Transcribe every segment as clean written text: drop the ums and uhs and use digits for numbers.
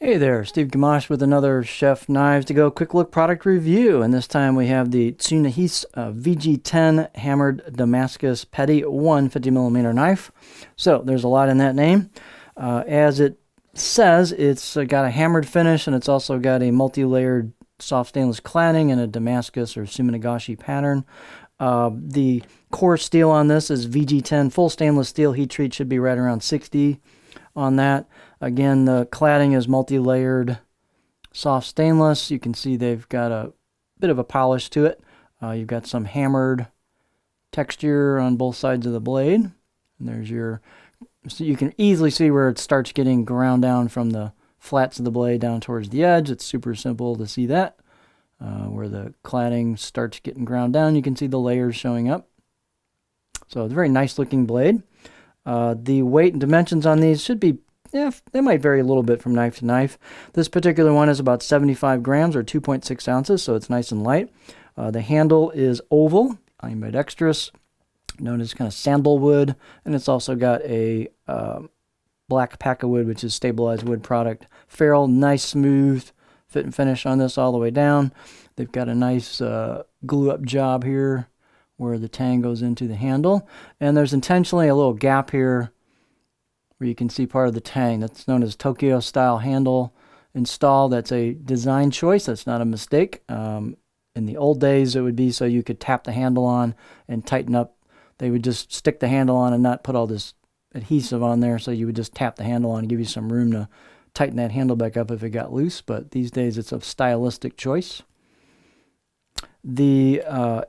Hey there, Steve Gamache with another Chef Knives to Go quick look product review, and this time we have the Tsunehisa VG10 hammered Damascus petty 150mm knife. So there's a lot in that name. As it says, it's got a hammered finish, and it's also got a multi-layered soft stainless cladding and a Damascus or Tsunehisa pattern. The core steel on this is VG10 full stainless steel. Heat treat should be right around 60 on that. Again, the cladding is multi-layered soft stainless. You can see they've got a bit of a polish to it. You've got some hammered texture on both sides of the blade. And there's your, so you can easily see where it starts getting ground down from the flats of the blade down towards the edge. It's super simple to see that. Where the cladding starts getting ground down, you can see the layers showing up. So it's a very nice looking blade. The weight and dimensions on these should be, yeah, they might vary a little bit from knife to knife. This particular one is about 75 grams or 2.6 ounces, so it's nice and light. The handle is oval, ambidextrous, known as kind of sandalwood, and it's also got a black pack of wood, which is stabilized wood product. Ferrule, nice smooth fit and finish on this all the way down. They've got a nice glue up job here where the tang goes into the handle, and there's intentionally a little gap here where you can see part of the tang. That's known as Tokyo style handle install. That's a design choice. That's not a mistake. In the old days, it would be so you could tap the handle on and tighten up. They would just stick the handle on and not put all this adhesive on there, so you would just tap the handle on and give you some room to tighten that handle back up if it got loose. But these days, it's a stylistic choice. The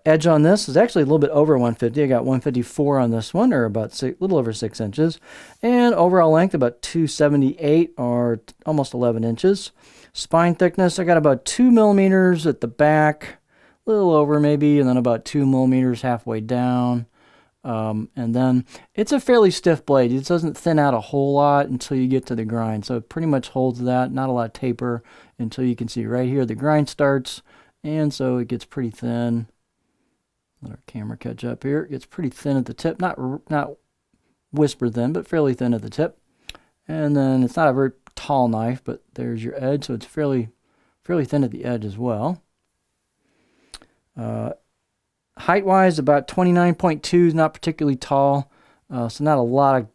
edge on this is actually a little bit over 150. I got 154 on this one, or about a little over 6 inches. And overall length about 278, or almost 11 inches. Spine thickness, I got about 2 millimeters at the back, a little over maybe, and then about 2 millimeters halfway down. And then it's a fairly stiff blade. It doesn't thin out a whole lot until you get to the grind. So it pretty much holds that, not a lot of taper until you can see right here the grind starts. And so it gets pretty thin. Let our camera catch up here. It gets pretty thin at the tip, not whisper thin, but fairly thin at the tip. And then it's not a very tall knife, but there's your edge, so it's fairly thin at the edge as well. Height-wise, about 29.2 is not particularly tall, so not a lot of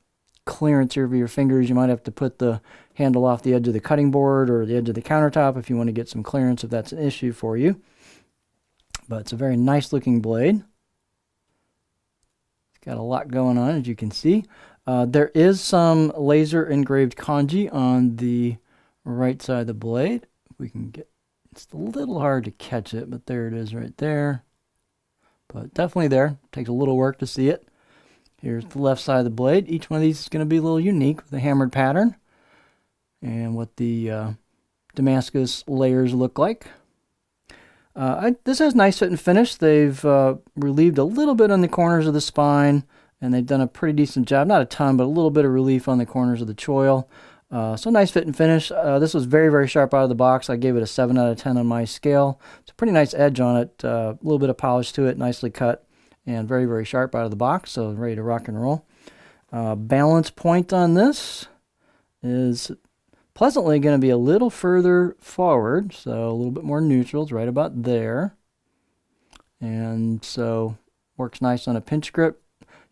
clearance here for your fingers. You might have to put the handle off the edge of the cutting board or the edge of the countertop if you want to get some clearance, if that's an issue for you. But it's a very nice looking blade. It's got a lot going on, as you can see. There is some laser engraved kanji on the right side of the blade. If we can get, it's a little hard to catch it, but there it is right there. But definitely there. Takes a little work to see it. Here's the left side of the blade. Each one of these is going to be a little unique with the hammered pattern and what the Damascus layers look like. This has nice fit and finish. They've relieved a little bit on the corners of the spine, and they've done a pretty decent job. Not a ton, but a little bit of relief on the corners of the choil. So nice fit and finish. This was very, very sharp out of the box. I gave it a 7 out of 10 on my scale. It's a pretty nice edge on it. A little bit of polish to it, nicely cut, and very, very sharp out of the box. So ready to rock and roll. Balance point on this is pleasantly going to be a little further forward, so a little bit more neutral. It's right about there. And so works nice on a pinch grip.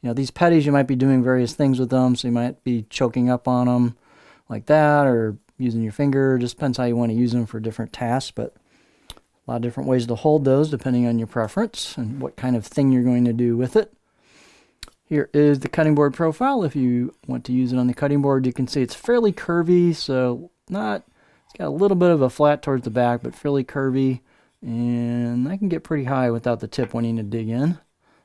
You know, these petties, you might be doing various things with them, so you might be choking up on them like that, or using your finger. Just depends how you want to use them for different tasks, but a lot of different ways to hold those depending on your preference and what kind of thing you're going to do with it. Here is the cutting board profile. If you want to use it on the cutting board, you can see it's fairly curvy, so it's got a little bit of a flat towards the back, but fairly curvy, and I can get pretty high without the tip wanting to dig in.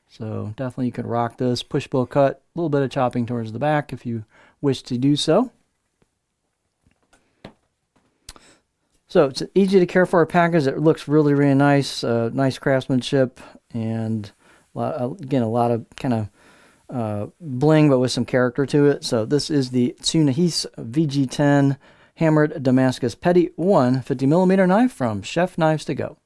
So definitely you could rock this, push-pull cut, a little bit of chopping towards the back if you wish to do so. So it's easy to care for a package. It looks really, really nice, nice craftsmanship, and again, a lot of kind of bling, but with some character to it. So this is the Tsunehisa VG10 hammered Damascus petty 150mm knife from Chef Knives to Go.